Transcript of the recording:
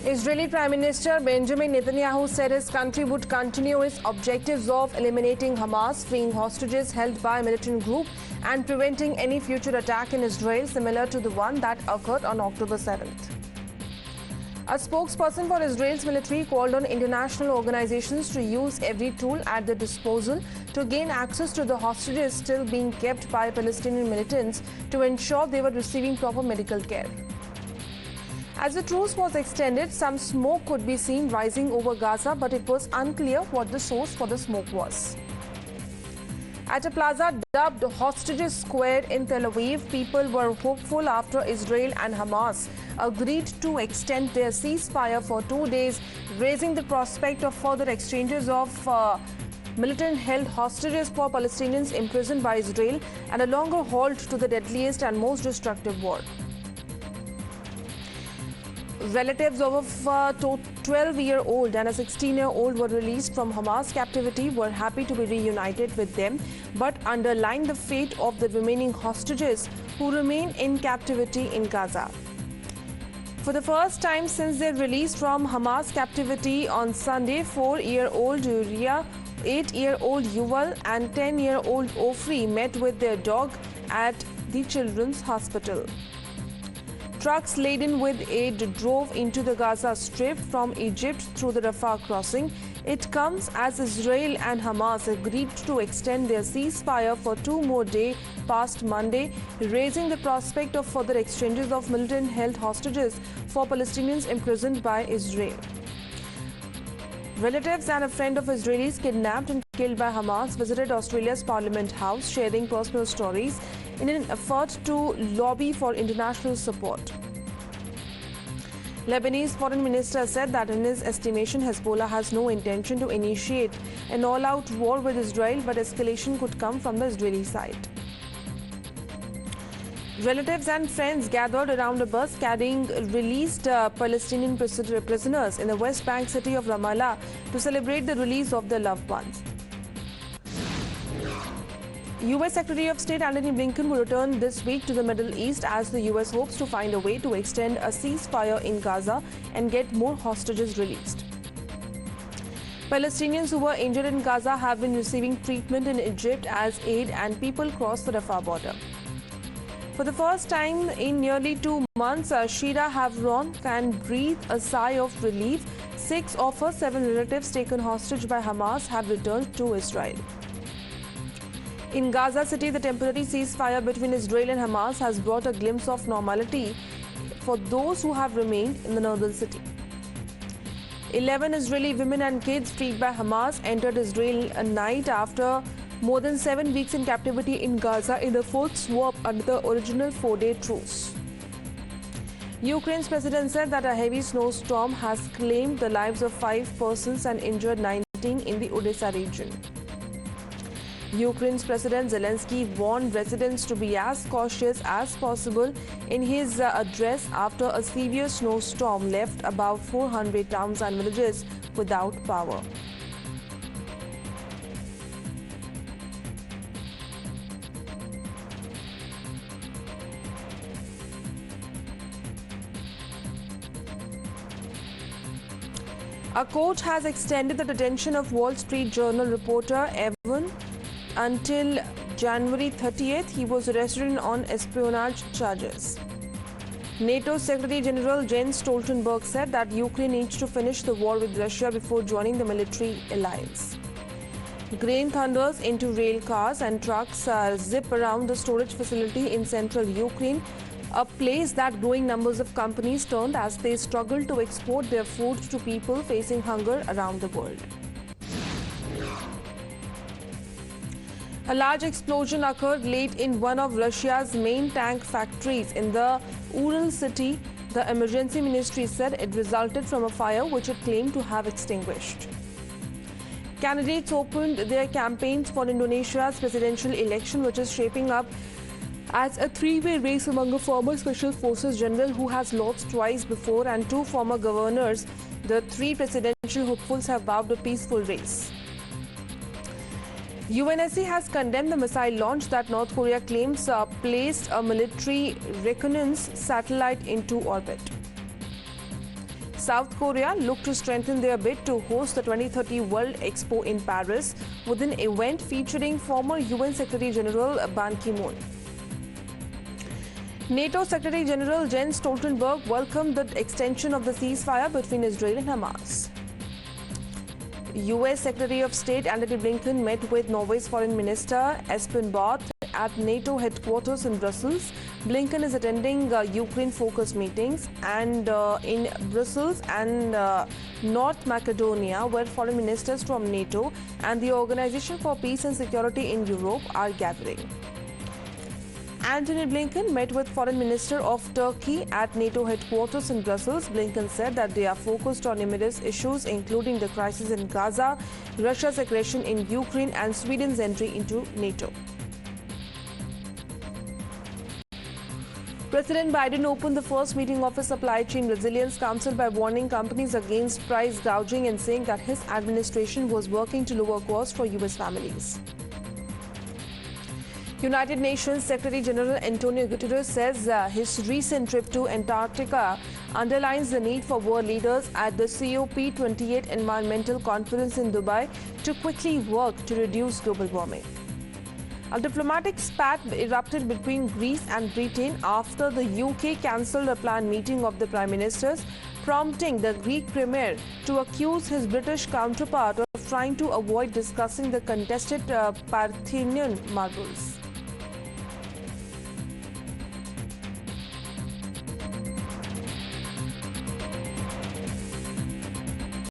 Israeli Prime Minister Benjamin Netanyahu said his country would continue its objectives of eliminating Hamas, freeing hostages held by a militant group, and preventing any future attack in Israel similar to the one that occurred on October 7th. A spokesperson for Israel's military called on international organizations to use every tool at their disposal to gain access to the hostages still being kept by Palestinian militants to ensure they were receiving proper medical care. As the truce was extended, some smoke could be seen rising over Gaza, but it was unclear what the source for the smoke was. At a plaza dubbed Hostages Square in Tel Aviv, people were hopeful after Israel and Hamas agreed to extend their ceasefire for 2 days, raising the prospect of further exchanges of militant-held hostages for Palestinians imprisoned by Israel and a longer halt to the deadliest and most destructive war. Relatives of a 12-year-old and a 16-year-old were released from Hamas captivity were happy to be reunited with them, but underlined the fate of the remaining hostages who remain in captivity in Gaza. For the first time since their release from Hamas captivity on Sunday, 4-year-old Uriah, 8-year-old Yuval and 10-year-old Ofri met with their dog at the Children's Hospital. Trucks laden with aid drove into the Gaza Strip from Egypt through the Rafah crossing. It comes as Israel and Hamas agreed to extend their ceasefire for 2 more days past Monday, raising the prospect of further exchanges of militant-held hostages for Palestinians imprisoned by Israel. Relatives and a friend of Israelis kidnapped and killed by Hamas visited Australia's Parliament House, sharing personal stories in an effort to lobby for international support. Lebanese Foreign Minister said that in his estimation, Hezbollah has no intention to initiate an all-out war with Israel, but escalation could come from the Israeli side. Relatives and friends gathered around a bus carrying released Palestinian prisoners in the West Bank city of Ramallah to celebrate the release of their loved ones. U.S. Secretary of State Antony Blinken will return this week to the Middle East as the U.S. hopes to find a way to extend a ceasefire in Gaza and get more hostages released. Palestinians who were injured in Gaza have been receiving treatment in Egypt as aid and people cross the Rafah border. For the first time in nearly 2 months, Shira Havron can breathe a sigh of relief. 6 of her 7 relatives taken hostage by Hamas have returned to Israel. In Gaza City, the temporary ceasefire between Israel and Hamas has brought a glimpse of normality for those who have remained in the northern city. 11 Israeli women and kids freed by Hamas entered Israel a night after more than 7 weeks in captivity in Gaza in the 4th swap under the original 4-day truce. Ukraine's president said that a heavy snowstorm has claimed the lives of 5 persons and injured 19 in the Odessa region. Ukraine's President Zelensky warned residents to be as cautious as possible in his address after a severe snowstorm left about 400 towns and villages without power. A court has extended the detention of Wall Street Journal reporter Evan until January 30th. He was arrested on espionage charges. NATO Secretary General Jens Stoltenberg said that Ukraine needs to finish the war with Russia before joining the military alliance. Grain thunders into rail cars and trucks zip around the storage facility in central Ukraine, a place that growing numbers of companies turned as they struggle to export their food to people facing hunger around the world. A large explosion occurred late in one of Russia's main tank factories in the Ural city. The emergency ministry said it resulted from a fire which it claimed to have extinguished. Candidates opened their campaigns for Indonesia's presidential election, which is shaping up as a 3-way race among a former Special Forces general who has lost twice before and 2 former governors. The 3 presidential hopefuls have vowed a peaceful race. UNSC has condemned the missile launch that North Korea claims placed a military reconnaissance satellite into orbit. South Korea looked to strengthen their bid to host the 2030 World Expo in Paris with an event featuring former UN Secretary General Ban Ki-moon. NATO Secretary General Jens Stoltenberg welcomed the extension of the ceasefire between Israel and Hamas. US Secretary of State Antony Blinken met with Norway's Foreign Minister Espen Barth at NATO headquarters in Brussels. Blinken is attending Ukraine-focused meetings and in Brussels and North Macedonia, where foreign ministers from NATO and the Organization for Peace and Security in Europe are gathering. Antony Blinken met with Foreign Minister of Turkey at NATO headquarters in Brussels. Blinken said that they are focused on numerous issues, including the crisis in Gaza, Russia's aggression in Ukraine, and Sweden's entry into NATO. President Biden opened the first meeting of his Supply Chain Resilience Council by warning companies against price gouging and saying that his administration was working to lower costs for U.S. families. United Nations Secretary General Antonio Guterres says his recent trip to Antarctica underlines the need for world leaders at the COP28 Environmental Conference in Dubai to quickly work to reduce global warming. A diplomatic spat erupted between Greece and Britain after the UK cancelled a planned meeting of the Prime Ministers, prompting the Greek Premier to accuse his British counterpart of trying to avoid discussing the contested Parthenian marbles.